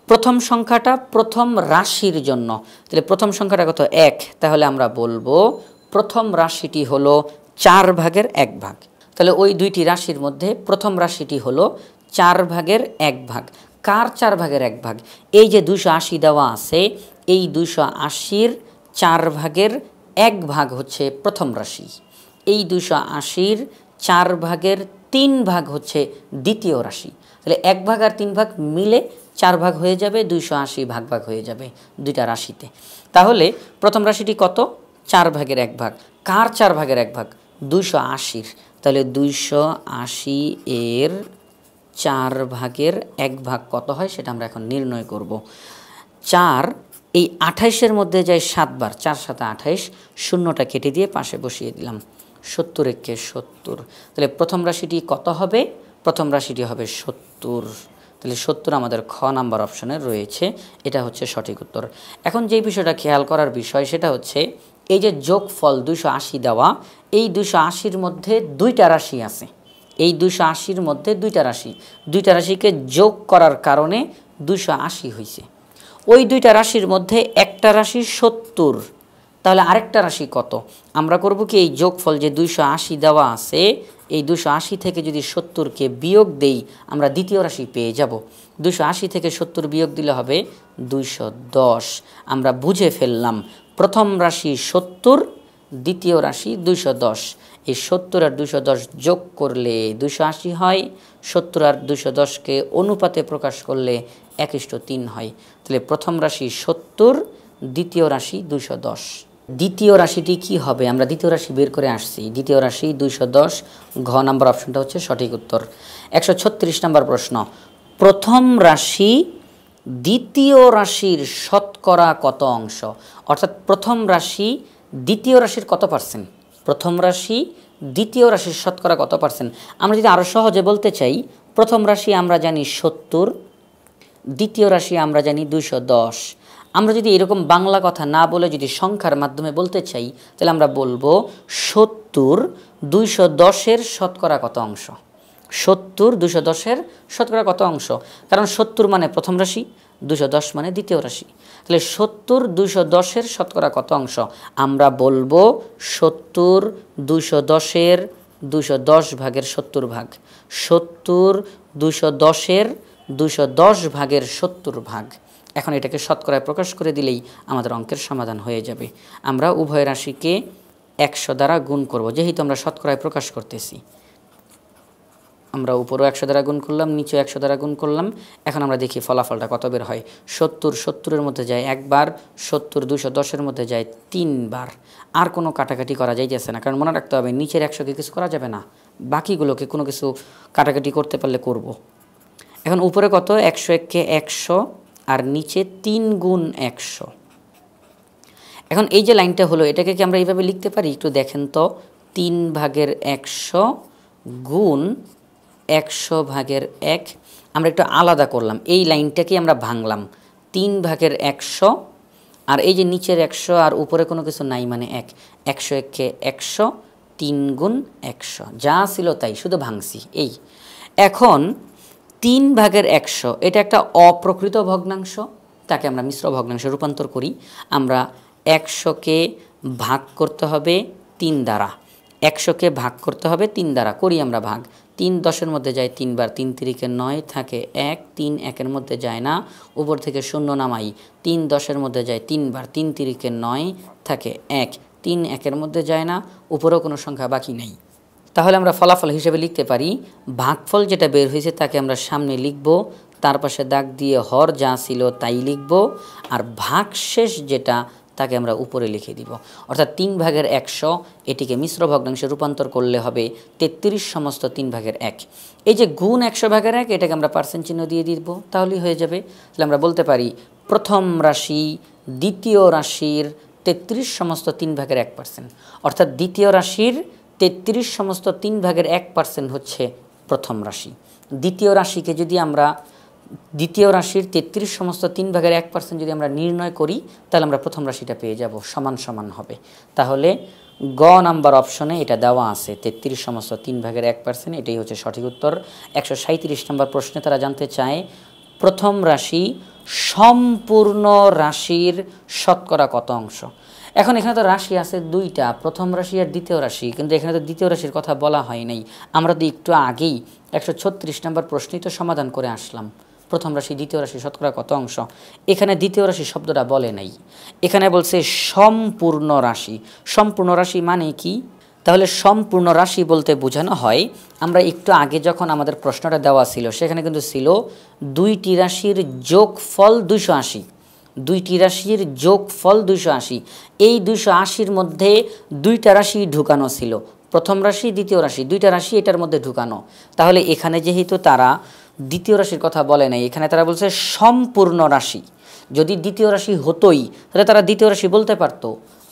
S1: প্রথম সংখ্যাটা প্রথম রাশির জন্য, তাহলে প্রথম সংখ্যাটা কত? 1। তাহলে আমরা বলবো প্রথম রাশিটি হলো 4 ভাগের 1 ভাগ। তাহলে ওই দুইটি রাশির মধ্যে প্রথম রাশিটি হলো 4 ভাগের 1 ভাগ। কার 4 ভাগের 1 ভাগ? এই যে 280 দেওয়া আছে, এই 280-র 4 ভাগের 1 ভাগ হচ্ছে প্রথম রাশি। এই 280-র 4 ভাগের 3 ভাগ হচ্ছে দ্বিতীয় রাশি। তাহলে 1 ভাগ আর 3 ভাগ মিলে 4 ভাগ হয়ে যাবে, 280 ভাগ ভাগ হয়ে যাবে দুইটা রাশিতে। তাহলে প্রথম রাশিটি কত? 4 ভাগের 1 ভাগ। কার 4 ভাগের 1 ভাগ? 280-র। তাহলে 280-এর 4 ভাগের 1 ভাগ কত হয় সেটা আমরা এখন নির্ণয় করব। 4 এই 28-এর মধ্যে যায় 7 বার, 4 7 28, শূন্যটা কেটে দিয়ে পাশে বসিয়ে দিলাম। 70 একে 70, তাহলে প্রথম রাশিটি কত হবে? প্রথম রাশিটি হবে 70। তাহলে 70 আমাদের খ নাম্বার অপশনে রয়েছে, এটা হচ্ছে সঠিক উত্তর। এখন যেই বিষয়টা খেয়াল করার বিষয় সেটা হচ্ছে এই যে যোগফল 280 দেওয়া, এই 280-র মধ্যে দুইটা রাশি আছে। এই 280-র মধ্যে দুইটা রাশিকে যোগ করার কারণে 280 হয়েছে। ওই দুইটা রাশির মধ্যে একটা রাশি 70, তাহলে আরেকটা রাশি কত? আমরা করব কি, এই যোগফল যে 280 দেওয়া আছে, এই 280 থেকে যদি 70-কে বিয়োগ দেই আমরা দ্বিতীয় রাশি পেয়ে যাব। 280 থেকে 70 বিয়োগ দিলে হবে 210। আমরা বুঝে ফেললাম প্রথম রাশি 70, দ্বিতীয় রাশি 210। এই 70 আর 210 যোগ করলে 280 হয়, 70 আর 210-কে অনুপাতে প্রকাশ করলে 1:3 হয়। তাহলে প্রথম রাশি 70, দ্বিতীয় রাশি 210। দ্বিতীয় রাশিটি কি হবে? আমরা দ্বিতীয় রাশি বের করে আসছি। দ্বিতীয় রাশি 210, ঘ নাম্বার অপশনটা হচ্ছে সঠিক উত্তর। 136 নম্বর প্রশ্ন, প্রথম রাশি দ্বিতীয় রাশির শতকরা কত অংশ? অর্থাৎ প্রথম রাশি দ্বিতীয় রাশির কত পার্সেন্ট? প্রথম রাশি দ্বিতীয় রাশির শতকরা কত পার্সেন্ট? আমরা যদি আরও সহজে বলতে চাই, প্রথম রাশি আমরা জানি 70, দ্বিতীয় রাশি আমরা জানি 210। আমরা যদি এরকম বাংলা কথা না বলে যদি সংখ্যার মাধ্যমে বলতে চাই, তাহলে আমরা বলবো 70 210-এর শতকরা কত অংশ? 70 210-এর শতকরা কত অংশ? কারণ 70 মানে প্রথম রাশি, 210 মানে দ্বিতীয় রাশি। তাহলে 70 210-এর শতকরা কত অংশ? আমরা বলবো 70 210-এর 210 ভাগের 70 ভাগ। 70 210-এর 210 ভাগের 70 ভাগ। এখন এটাকে শতকরায় প্রকাশ করে দিলেই আমাদের অঙ্কের সমাধান হয়ে যাবে। আমরা উভয় রাশিকে 100 দ্বারা গুণ করব, যেহেতু আমরা শতকরায় প্রকাশ করতেছি। আমরা উপরেও 100 দ্বারা গুণ করলাম, নিচেও 100 দ্বারা গুণ করলাম। এখন আমরা দেখি ফলাফলটা কত বের হয়। 70 70-এর মধ্যে যায় একবার, 70 210-এর মধ্যে যায় 3 বার। আর কোনো কাটাকাটি করা যাইতেছে না, কারণ মনে রাখতে হবে নিচের 100-কে কিছু করা যাবে না, বাকিগুলোকে কোনো কিছু কাটাকাটি করতে পারলে করব। এখন উপরে কত? 101-কে 100 আর নিচে 3 গুণ 100। এখন এই যে লাইনটা হলো, এটাকে কি আমরা এইভাবে লিখতে পারি? একটু দেখেন তো, 3 ভাগের 100 গুণ 100 ভাগের 1। আমরা একটু আলাদা করলাম, এই লাইনটাকে আমরা ভাঙলাম। 3 ভাগের 100 আর এই যে নিচের 100 আর উপরে কোনো কিছু নাই মানে 1। 101-কে 100, 3 গুণ 100, যা ছিল তাই, শুধু ভাঙছি এই। এখন 3 ভাগের 100 এটা একটা অপ্রকৃত ভগ্নাংশ, তাকে আমরা মিশ্র ভগ্নাংশে রূপান্তর করি। আমরা 100-কে ভাগ করতে হবে 3 দ্বারা, 100-কে ভাগ করতে হবে 3 দ্বারা। করি আমরা ভাগ। 3 10-এর মধ্যে যায় 3 বার, 3 3-কে 9 থাকে 1, 3 1-এর মধ্যে যায় না, উপর থেকে 0 নামাই। 3 10-এর মধ্যে যায় 3 বার, 3 3-কে 9 থাকে 1, 3 1-এর মধ্যে যায় না, উপরেও কোনো সংখ্যা বাকি নেই। তাহলে আমরা ফলাফল হিসেবে লিখতে পারি, ভাগফল যেটা বের হয়েছে তাকে আমরা সামনে লিখব, তার পাশে দাগ দিয়ে হর যা ছিল তাই লিখব, আর ভাগশেষ যেটা তাকে আমরা উপরে লিখে দিব। অর্থাৎ 3 ভাগের 100 এটিকে মিশ্র ভগ্নাংশে রূপান্তর করলে হবে 33 সমস্ত 3 ভাগের 1। এই যে গুণ 100 ভাগের 1, এটাকে আমরা পার্সেন্ট চিহ্ন দিয়ে দিব, তাহলেই হয়ে যাবে। তাহলে আমরা বলতে পারি প্রথম রাশি দ্বিতীয় রাশির 33 সমস্ত 3 ভাগের 1%। অর্থাৎ দ্বিতীয় রাশির 33 সমস্ত 3 ভাগের 1% হচ্ছে প্রথম রাশি। দ্বিতীয় রাশিকে যদি আমরা দ্বিতীয় রাশির 33 সমস্ত 3 ভাগের 1% যদি আমরা নির্ণয় করি, তাহলে আমরা প্রথম রাশিটা পেয়ে যাব, সমান সমান হবে। তাহলে গ নাম্বার অপশনে এটা দেওয়া আছে, 33 সমস্ত 3 ভাগের 1%, এটাই হচ্ছে সঠিক উত্তর। 137 নম্বর প্রশ্নে তারা জানতে চায় প্রথম রাশি সম্পূর্ণ রাশির শতকরা কত অংশ? এখন এখানে তো রাশি আছে দুইটা, প্রথম রাশি আর দ্বিতীয় রাশি, কিন্তু এখানে তো দ্বিতীয় রাশির কথা বলা হয় নাই। আমরা তো একটু আগেই 136 নম্বর প্রশ্নই তো সমাধান করে আসলাম, প্রথম রাশি দ্বিতীয় রাশি শতকরা কত অংশ। এখানে দ্বিতীয় রাশি শব্দটা বলে নাই, এখানে বলছে সম্পূর্ণ রাশি। সম্পূর্ণ রাশি মানে কি? তাহলে সম্পূর্ণ রাশি বলতে বোঝানো হয়, আমরা একটু আগে যখন আমাদের প্রশ্নটা দেওয়া ছিল সেখানে কিন্তু ছিল দুইটি রাশির যোগফল 280, দুইটি রাশির যোগফল 280। এই 280-র মধ্যে দুইটা রাশি ঢুকানো ছিল, প্রথম রাশি দ্বিতীয় রাশি, দুইটা রাশি এটার মধ্যে ঢুকানো। তাহলে এখানে যেহেতু তারা দ্বিতীয় রাশির কথা বলে নাই, এখানে তারা বলছে সম্পূর্ণ রাশি। যদি দ্বিতীয় রাশি হতোই তাহলে তারা দ্বিতীয় রাশি বলতে পারতো,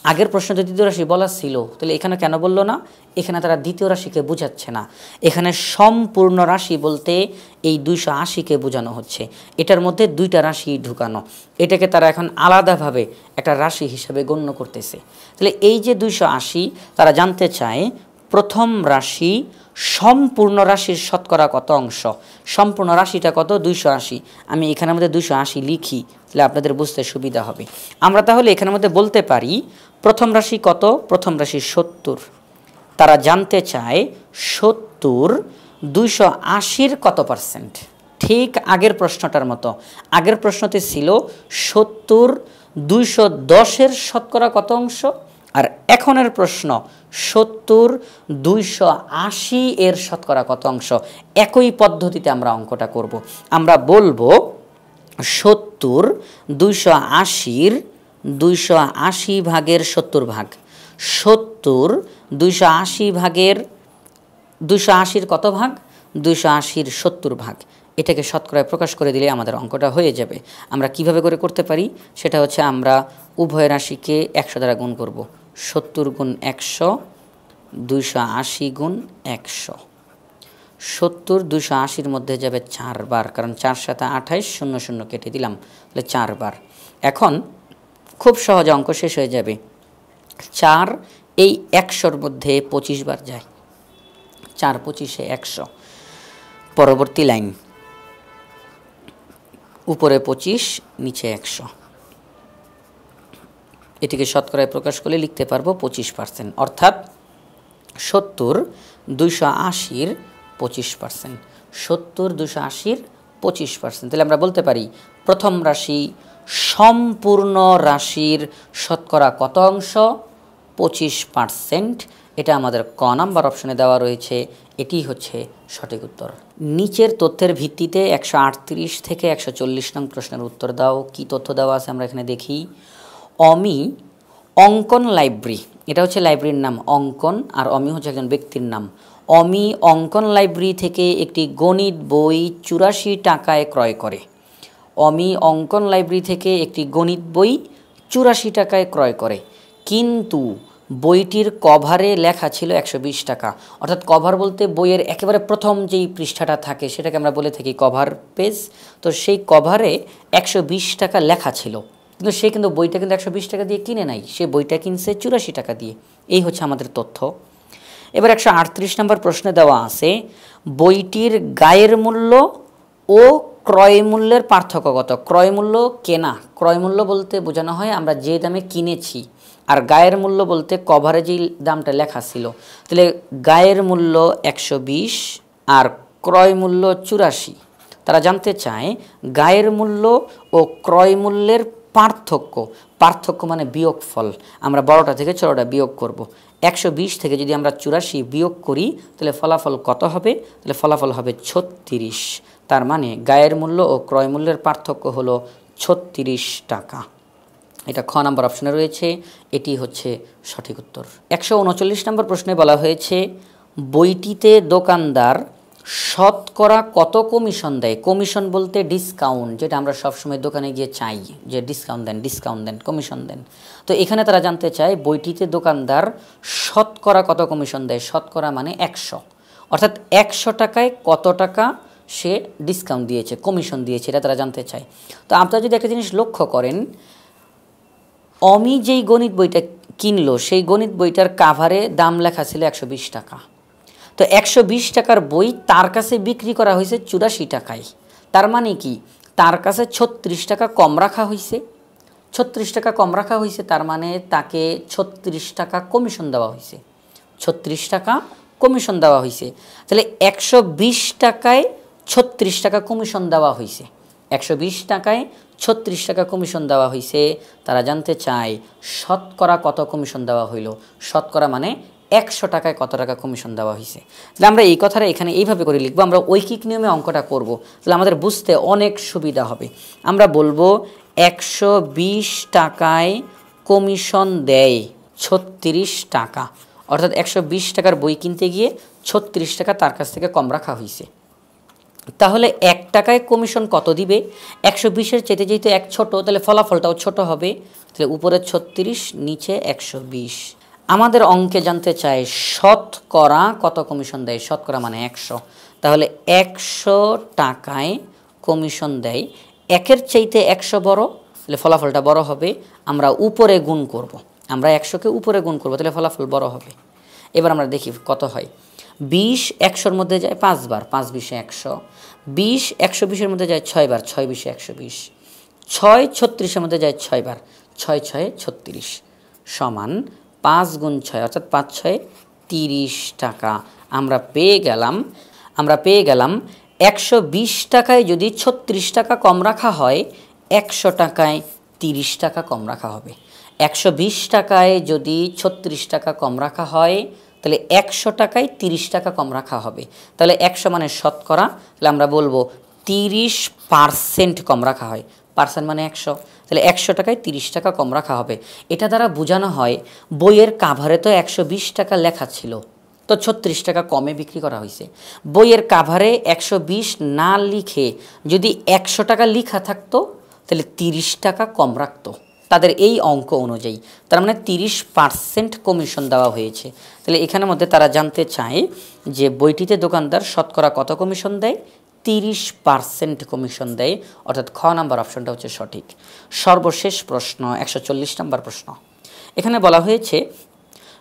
S1: আগের প্রশ্নতে দ্বিতীয় রাশি বলা ছিল, তাহলে এখানে কেন বললো না? এখানে তারা দ্বিতীয় রাশিকে বোঝাচ্ছে না, এখানে সম্পূর্ণ রাশি বলতে এই 280কে বোঝানো হচ্ছে। এটার মধ্যে দুইটা রাশি ঢুকানো, এটাকে তারা এখন আলাদাভাবে একটা রাশি হিসেবে গণ্য করতেছে। তাহলে এই যে 280, তারা জানতে চায় প্রথম রাশি সম্পূর্ণ রাশির শতকরা কত অংশ। সম্পূর্ণ রাশিটা কত? 280। আমি এখানের মধ্যে 280 লিখি, তাহলে আপনাদের বুঝতে সুবিধা হবে। আমরা তাহলে এখানের মধ্যে বলতে পারি প্রথম রাশি কত? প্রথম রাশি 70। তারা জানতে চায় 70 280-র কত পার্সেন্ট। ঠিক আগের প্রশ্নটার মতো, আগের প্রশ্নতে ছিল 70 210-এর শতকরা কত অংশ, আর এখনের প্রশ্ন 70 280-এর শতকরা কত অংশ। একই পদ্ধতিতে আমরা অঙ্কটা করব। আমরা বলবো 70 280-র 280 ভাগের 70 ভাগ, 70 280 ভাগের 280-র কত ভাগ? 280-র 70 ভাগ। এটাকে শতকরায় প্রকাশ করে দিলে আমাদের অঙ্কটা হয়ে যাবে। আমরা কিভাবে করে করতে পারি সেটা হচ্ছে, আমরা উভয় রাশিকে 100 দ্বারা গুণ করব। 70 গুণ 100, 280 গুণ 100। 70 280-র মধ্যে যাবে 4 বার, কারণ 4 7 28, 0 0 কেটে দিলাম, তাহলে 4 বার। এখন খুব সহজে অঙ্ক শেষ হয়ে যাবে। 4 এই 100-র মধ্যে 25 বার যায়, 4 25-এ 100। পরবর্তী লাইন, উপরে 25 নিচে 100। এটিকে শতকরায় প্রকাশ করলে লিখতে পারবো 25%, অর্থাৎ 70 280-র 25%। 70 280-র 25%। তাহলে আমরা বলতে পারি প্রথম রাশি সম্পূর্ণ রাশির শতকরা কত অংশ? 25%। এটা আমাদের ক নাম্বার অপশনে দেওয়া রয়েছে, এটি হচ্ছে সঠিক উত্তর। নিচের তথ্যের ভিত্তিতে 138 থেকে 140 নং প্রশ্নের উত্তর দাও। কি তথ্য দেওয়া আছে আমরা এখানে দেখি। অমি অঙ্কন লাইব্রেরি, এটা হচ্ছে লাইব্রেরির নাম অঙ্কন, আর অমি হচ্ছে একজন ব্যক্তির নাম। অমি অঙ্কন লাইব্রেরি থেকে একটি গণিত বই 84 টাকায় ক্রয় করে। অমি অঙ্কন লাইব্রেরি থেকে একটি গণিত বই 84 টাকায় ক্রয় করে, কিন্তু বইটির কভারে লেখা ছিল 120 টাকা। অর্থাৎ কভার বলতে বইয়ের একেবারে প্রথম যেই পৃষ্ঠাটা থাকে সেটাকে আমরা বলে থাকি কভার পেজ। তো সেই কভারে 120 টাকা লেখা ছিল, কিন্তু সে কিন্তু বইটা কিন্তু 120 টাকা দিয়ে কিনে নাই, সে বইটা কিনছে 84 টাকা দিয়ে। এই হচ্ছে আমাদের তথ্য। এবার 138 নম্বর প্রশ্নে দেওয়া আছে বইটির গায়ের মূল্য ও ক্রয় মূল্যের পার্থক্য কত। ক্রয় মূল্য কেনা, ক্রয় মূল্য বলতে বোঝানো হয় আমরা যে দামে কিনেছি, আর গায়ের মূল্য বলতে কভারে যেই দামটা লেখা ছিল। তাহলে গায়ের মূল্য 120 আর ক্রয় মূল্য 84। তারা জানতে চায় গায়ের মূল্য ও ক্রয় মূল্যের পার্থক্য। পার্থক্য মানে বিয়োগফল। আমরা বড়টা থেকে ছোটটা বিয়োগ করব। 120 থেকে যদি আমরা 84 বিয়োগ করি তাহলে ফলাফল কত হবে? তাহলে ফলাফল হবে 36। তার মানে গায়ের মূল্য ও ক্রয় মূল্যের পার্থক্য হলো 36 টাকা। এটা খ নাম্বার অপশনে রয়েছে, এটি হচ্ছে সঠিক উত্তর। 139 নম্বর প্রশ্নে বলা হয়েছে বইটিতে দোকানদার শতকরা কত কমিশন দেয়। কমিশন বলতে ডিসকাউন্ট, যেটা আমরা সবসময় দোকানে গিয়ে চাই যে ডিসকাউন্ট দেন, ডিসকাউন্ট দেন, কমিশন দেন। তো এখানে তারা জানতে চায় বইটিতে দোকানদার শতকরা কত কমিশন দেয়। শতকরা মানে 100, অর্থাৎ 100 টাকায় কত টাকা সে ডিসকাউন্ট দিয়েছে, কমিশন দিয়েছে, এটা তারা জানতে চায়। তো আপনারা যদি একটা জিনিস লক্ষ্য করেন, অমি যেই গণিত বইটা কিনলো সেই গণিত বইটার কাভারে দাম লেখা ছিল 120 টাকা। তো 120 টাকার বই তার কাছে বিক্রি করা হয়েছে 84 টাকায়। তার মানে কি তার কাছে 36 টাকা কম রাখা হয়েছে। 36 টাকা কম রাখা হয়েছে, তার মানে তাকে 36 টাকা কমিশন দেওয়া হয়েছে। 36 টাকা কমিশন দেওয়া হয়েছে। তাহলে 120 টাকায় 36 টাকা কমিশন দেওয়া হয়েছে। 120 টাকায় 36 টাকা কমিশন দেওয়া হয়েছে। তারা জানতে চায় শতকরা কত কমিশন দেওয়া হইল। শতকরা মানে 100 টাকায় কত টাকা কমিশন দেওয়া হয়েছে। তাহলে আমরা এই কথাটা এখানে এইভাবে করে লিখবো। আমরা ঐকিক নিয়মে অঙ্কটা করব, তাহলে আমাদের বুঝতে অনেক সুবিধা হবে। আমরা বলবো 120 টাকায় কমিশন দেয় 36 টাকা, অর্থাৎ 120 টাকার বই কিনতে গিয়ে 36 টাকা তার কাছ থেকে কম রাখা হয়েছে। তাহলে 1 টাকায় কমিশন কত দিবে? 120-এর চেয়ে যেহেতু 1 ছোট, তাহলে ফলাফলটাও ছোট হবে। তাহলে উপরে 36, নিচে 120। আমাদের অঙ্কে জানতে চায় শতকরা কত কমিশন দেয়। শতকরা মানে 100। তাহলে 100 টাকায় কমিশন দেয়, 1-এর চাইতে 100 বড়, তাহলে ফলাফলটা বড় হবে। আমরা উপরে গুণ করব, আমরা 100-কে উপরে গুণ করব, তাহলে ফলাফল বড় হবে। এবার আমরা দেখি কত হয়। 20 100-র মধ্যে যায় 5 বার, 5 20 100। 20 120-এর মধ্যে যায় 6 বার, 6 20 120। 6 36-এর মধ্যে যায় 6 বার, 6 6 36 সমান 5 গুণ 6 অর্থাৎ 5 6 30 টাকা। আমরা পেয়ে গেলাম 120 টাকায় যদি 36 টাকা কম রাখা হয়, 100 টাকায় 30 টাকা কম রাখা হবে। 120 টাকায় যদি 36 টাকা কম রাখা হয়, তাহলে 100 টাকায় 30 টাকা কম রাখা হবে। তাহলে 100 মানে শতকরা, তাহলে আমরা বলবো 30% কম রাখা হয়। পার্সেন্ট মানে 100, তাহলে 100 টাকায় 30 টাকা কম রাখা হবে। এটা দ্বারা বোঝানো হয় বইয়ের কাভারে তো 120 টাকা লেখা ছিল, তো 36 টাকা কমে বিক্রি করা হয়েছে। বইয়ের কাভারে 120 না লিখে যদি 100 টাকা লেখা থাকতো, তাহলে 30 টাকা কম রাখতো তাদের এই অঙ্ক অনুযায়ী। তার মানে 30% কমিশন দেওয়া হয়েছে। তাহলে এখানের মধ্যে তারা জানতে চায় যে বইটিতে দোকানদার শতকরা কত কমিশন দেয়? 30% কমিশন দেয়, অর্থাৎ খ নাম্বার অপশনটা হচ্ছে সঠিক। সর্বশেষ প্রশ্ন 140 নম্বর প্রশ্ন। এখানে বলা হয়েছে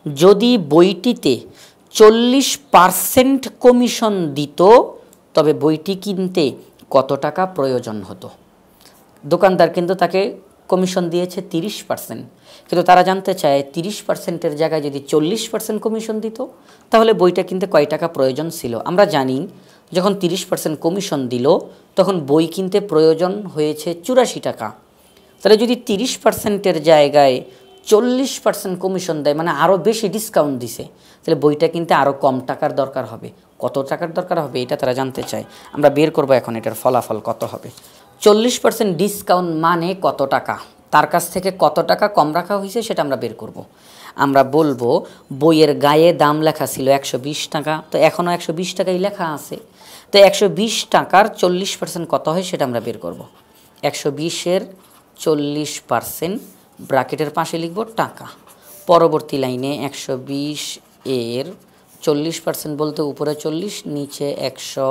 S1: যদি বইটিতে 40% কমিশন দিত, তবে বইটি কিনতে কত টাকা প্রয়োজন হতো? দোকানদার কিন্তু তাকে কমিশন দিয়েছে 30%, কিন্তু তারা জানতে চায় 30%-এর জায়গায় যদি 40% কমিশন দিত, তাহলে বইটা কিনতে কয় টাকা প্রয়োজন ছিল। আমরা জানি যখন 30% কমিশন দিল, তখন বই কিনতে প্রয়োজন হয়েছে 84 টাকা। তাহলে যদি 30%-এর জায়গায় 40% কমিশন দেয়, মানে আরও বেশি ডিসকাউন্ট দিছে, তাহলে বইটা কিনতে আরও কম টাকার দরকার হবে। কত টাকার দরকার হবে এটা তারা জানতে চায়। আমরা বের করব এখন এটার ফলাফল কত হবে। 40% ডিসকাউন্ট মানে কত টাকা, তার কাছ থেকে কত টাকা কম রাখা হয়েছে সেটা আমরা বের করব। আমরা বলবো বইয়ের গায়ে দাম লেখা ছিল 120 টাকা, তো এখনও 120 টাকাই লেখা আছে। তো 120 টাকার 40% কত হয় সেটা আমরা বের করব। 120-এর 40% ব্র্যাকেটের পাশে লিখব টাকা। পরবর্তী লাইনে 120-এর 40% বলতে উপরে 40, নিচে 100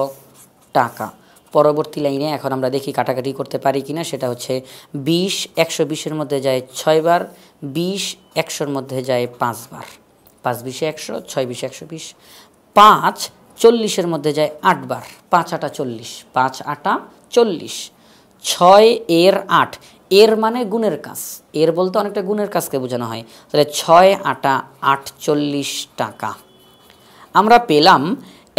S1: টাকা। পরবর্তী লাইনে এখন আমরা দেখি কাটাকাটি করতে পারি কিনা, সেটা হচ্ছে 20 120-এর মধ্যে যায় 6 বার, 20 100-র মধ্যে যায় 5 বার, 5 20 100, 6 20 120। 5 40-এর মধ্যে যায় 8 বার, 5 8 40, 5 8 40। 6 এর 8, এর মানে গুণের কাজ, এর বলতে অনেকটা গুণের কাজকে বোঝানো হয়। তাহলে 6 8 48 টাকা। আমরা পেলাম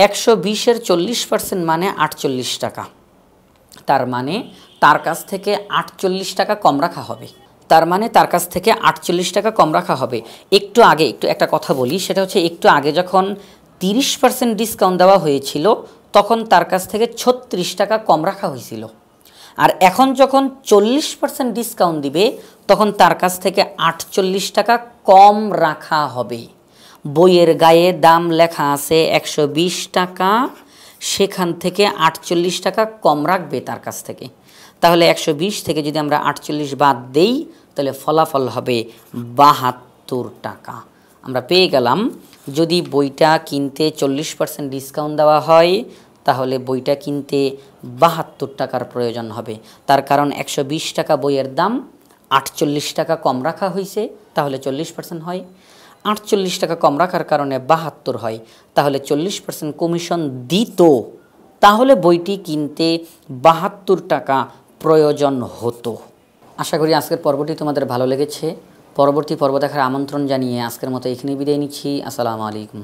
S1: 120-এর 40% মানে 48 টাকা। তার মানে তার কাছ থেকে 48 টাকা কম রাখা হবে। একটু একটা কথা বলি, সেটা হচ্ছে একটু আগে যখন 30% ডিসকাউন্ট দেওয়া হয়েছিল, তখন তার কাছ থেকে 36 টাকা কম রাখা হয়েছিল। আর এখন যখন 40% ডিসকাউন্ট দিবে, তখন তার কাছ থেকে 48 টাকা কম রাখা হবে। বইয়ের গায়ে দাম লেখা আছে 120 টাকা, সেখান থেকে 48 টাকা কম রাখবে তার কাছ থেকে। তাহলে 120 থেকে যদি আমরা 48 বাদ দেই, তাহলে ফলাফল হবে 72 টাকা। আমরা পেয়ে গেলাম যদি বইটা কিনতে 40% ডিসকাউন্ট দেওয়া হয়, তাহলে বইটা কিনতে 72 টাকার প্রয়োজন হবে। তার কারণ 120 টাকা বইয়ের দাম, 48 টাকা কম রাখা হয়েছে, তাহলে 40% হয়। 48 টাকা কম রাখার কারণে 72 হয়। তাহলে 40% কমিশন দিত, তাহলে বইটি কিনতে 72 টাকা প্রয়োজন হতো। আশা করি আজকের পর্বটি তোমাদের ভালো লেগেছে। পরবর্তী পর্ব দেখার আমন্ত্রণ জানিয়ে আজকের মতো এখানেই বিদায় নিচ্ছি। আসসালামু আলাইকুম।